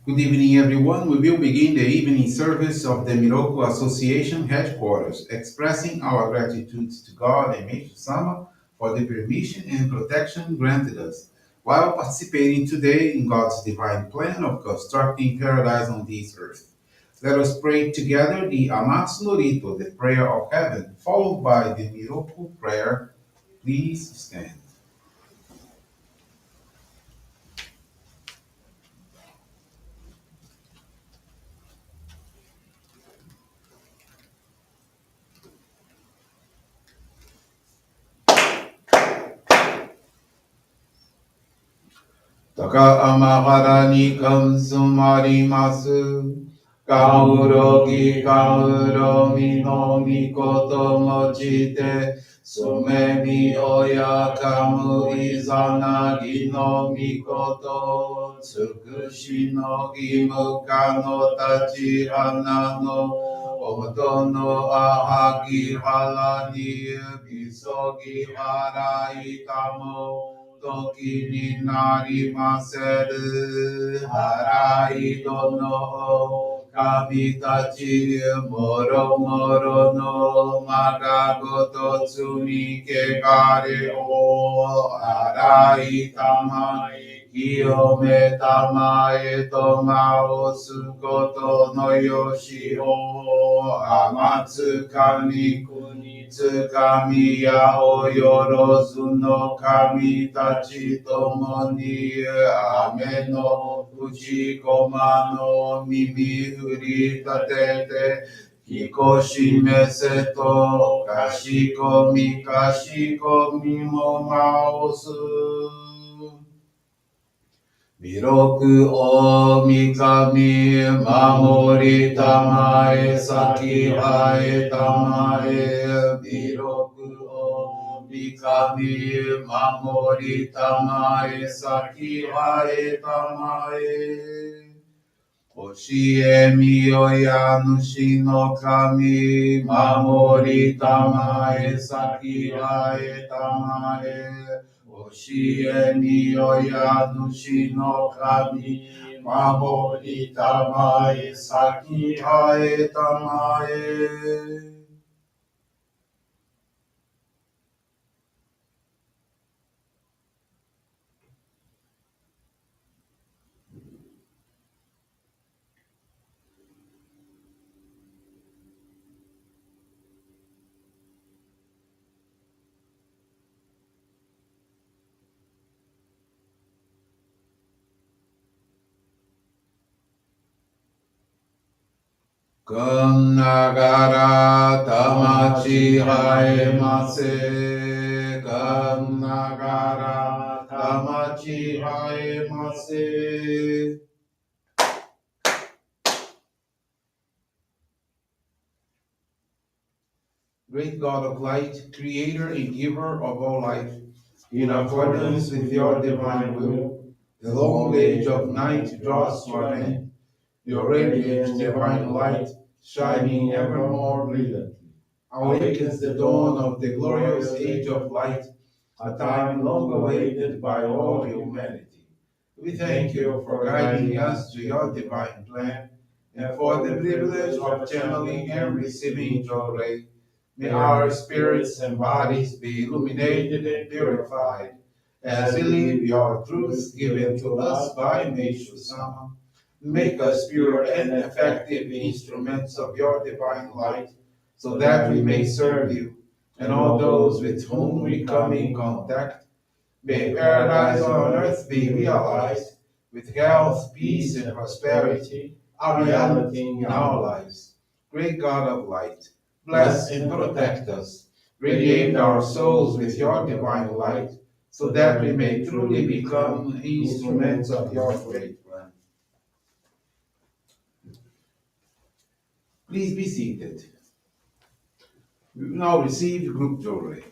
Good evening, everyone. We will begin the evening service of the Miroku Association headquarters, expressing our gratitude to God and Meishu-sama for the permission and protection granted us, while participating today in God's divine plan of constructing paradise on this earth. Let us pray together the Amatsu-Norito, the prayer of heaven, followed by the Miroku Prayer. Please stand. 高天原に関すまります。かうろぎかうろみのみこともちて、すめみおやかむいざなぎのみこと、つくしのぎむかのたち花の、おとのあはぎはらに指そぎはらいたも、時になりませる。払いどの神たち、もろもろのまがごと罪けがれを洗いたまえ、清めたまえとまおすことのよしを、天つかみつかみやおよろずの神たちともに雨の口駒の耳振り立ててひこしめせとかしこみもまおす。弥勒大神守りたまえ先はえたまえ弥勒大神守りたまえ先はえたまえ教えみよや主の神守りたまえ先はえたまえ教えみよや主の神守りたまえ先はえたまえくんながらたまちはえませ。くんながらたまちはえませ。Great God of light, creator and giver of all life, in accordance with your divine will, the long age of night draws to an end. Your radiant divine light, shining ever more brilliantly, awakens the dawn of the glorious age of light, a time long awaited by all humanity. We thank you for guiding us to your divine plan and for the privilege of channeling and receiving Johrei. May our spirits and bodies be illuminated and purified as we live your truth given to us by Meishu-sama. Make us pure and effective instruments of your divine light, so that we may serve you and all those with whom we come in contact. May paradise on earth be realized, with health, peace, and prosperity, a reality in our lives. Great God of light, bless and protect us. Radiate our souls with your divine light, so that we may truly become instruments of your great plan. Please be seated. We will now receive group Johrei.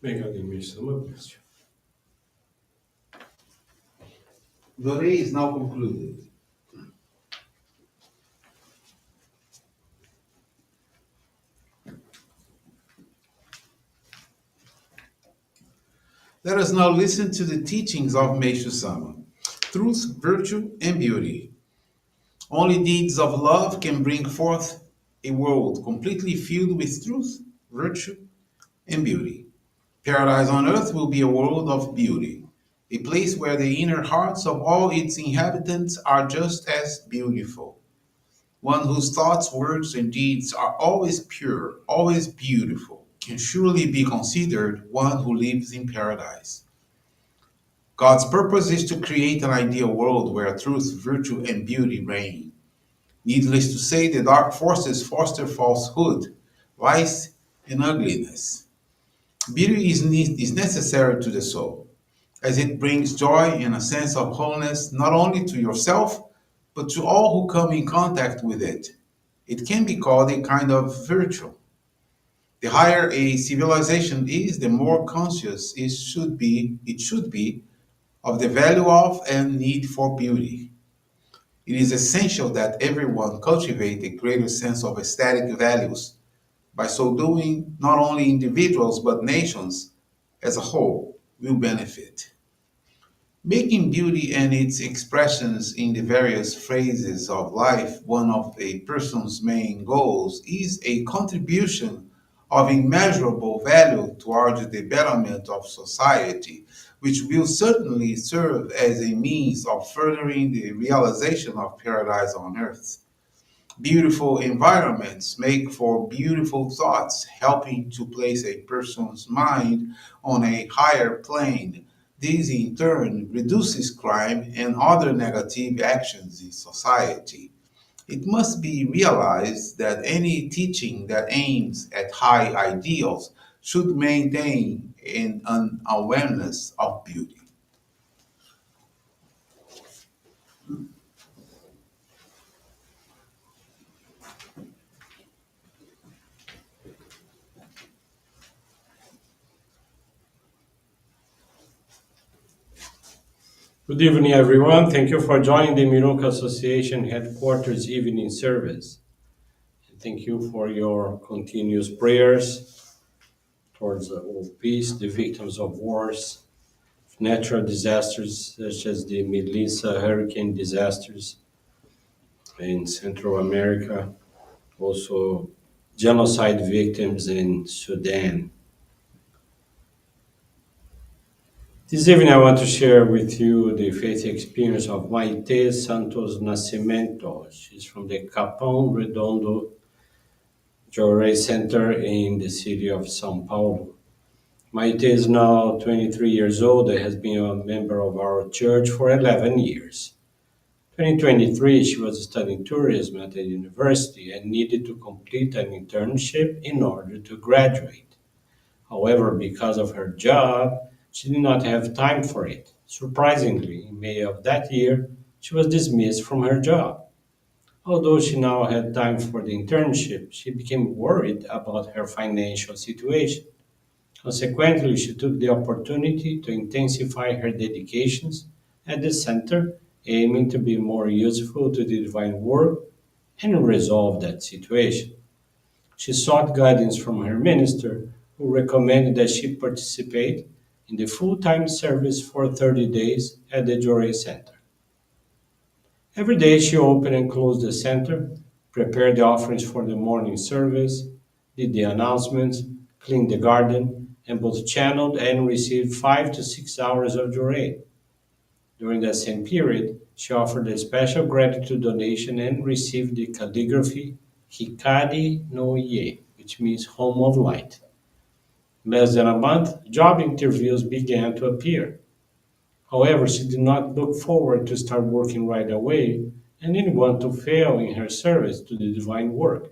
Obrigado, Meishu-sama. Johrei is now concluded. Let us now listen to the teachings of Meishu-sama. Truth, virtue, and beauty. Only deeds of love can bring forth a world completely filled with truth, virtue, and beauty. Paradise on earth will be a world of beauty, a place where the inner hearts of all its inhabitants are just as beautiful. One whose thoughts, words, and deeds are always pure, always beautiful, can surely be considered one who lives in paradise. God's purpose is to create an ideal world where truth, virtue, and beauty reign. Needless to say, the dark forces foster falsehood, vice, and ugliness. Beauty is necessary to the soul, as it brings joy and a sense of wholeness not only to yourself, but to all who come in contact with it. It can be called a kind of virtue. The higher a civilization is, the more conscious it should be of the value of and need for beauty. It is essential that everyone cultivate a greater sense of aesthetic values. By so doing, not only individuals but nations as a whole will benefit. Making beauty and its expressions in the various phases of life one of a person's main goals is a contribution of immeasurable value towards the betterment of society, which will certainly serve as a means of furthering the realization of paradise on earth. Beautiful environments make for beautiful thoughts, helping to place a person's mind on a higher plane. This, in turn, reduces crime and other negative actions in society. It must be realized that any teaching that aims at high ideals should maintain an awareness of beauty. Good evening, everyone. Thank you for joining the Miroku Association headquarters evening service. And thank you for your continuous prayers towards world peace, the victims of wars, natural disasters such as the Melissa hurricane disasters in Central America, also genocide victims in Sudan. This evening, I want to share with you the faith experience of Maite Santos Nascimento. She's from the Capão Redondo Johrei Center in the city of São Paulo. Maite is now 23 years old and has been a member of our church for 11 years. 2023, she was studying tourism at a university and needed to complete an internship in order to graduate. However, because of her job, she did not have time for it. Surprisingly, in May of that year, she was dismissed from her job. Although she now had time for the internship, she became worried about her financial situation. Consequently, she took the opportunity to intensify her dedications at the center, aiming to be more useful to the divine work and resolve that situation. She sought guidance from her minister, who recommended that she participate in the full-time service for 30 days at the Johrei Center. Every day she opened and closed the center, prepared the offerings for the morning service, did the announcements, cleaned the garden, and both channeled and received 5 to 6 hours of Johrei. During that same period, she offered a special gratitude donation and received the calligraphy Hikari no Ie, which means home of light. Less than a month, job interviews began to appear. However, she did not look forward to start working right away and didn't want to fail in her service to the divine work.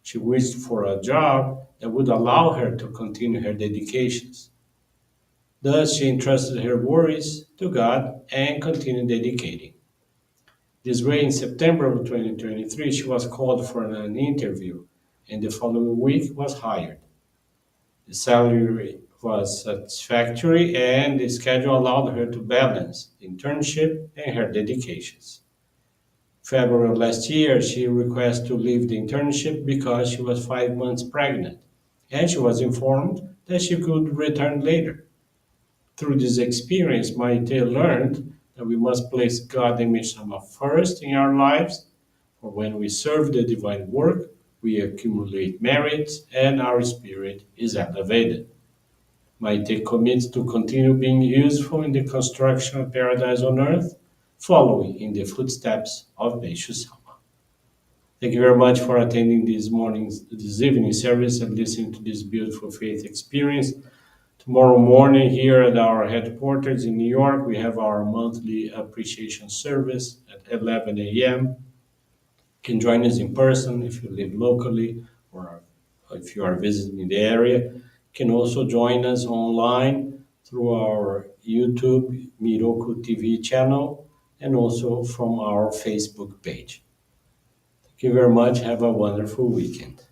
She wished for a job that would allow her to continue her dedications. Thus, she entrusted her worries to God and continued dedicating. This way, in September of 2023, she was called for an interview and the following week was hired. The salary was satisfactory and the schedule allowed her to balance the internship and her dedications. February of last year, she requested to leave the internship because she was 5 months pregnant, and she was informed that she could return later. Through this experience, Maite learned that we must place God and Meishu-sama first in our lives, for when we serve the divine work, we accumulate merits and our spirit is elevated. Maite commits to continue being useful in the construction of paradise on earth, following in the footsteps of Meishu-sama. Thank you very much for attending this evening service and listening to this beautiful faith experience. Tomorrow morning here at our headquarters in New York, we have our monthly appreciation service at 11 a.m. You can join us in person if you live locally or if you are visiting the area. You can also join us online through our YouTube Miroku TV channel and also from our Facebook page. Thank you very much. Have a wonderful weekend.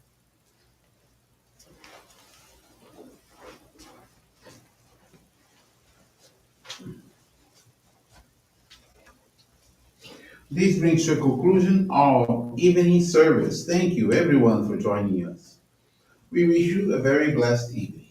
This brings to a conclusion our evening service. Thank you everyone for joining us. We wish you a very blessed evening.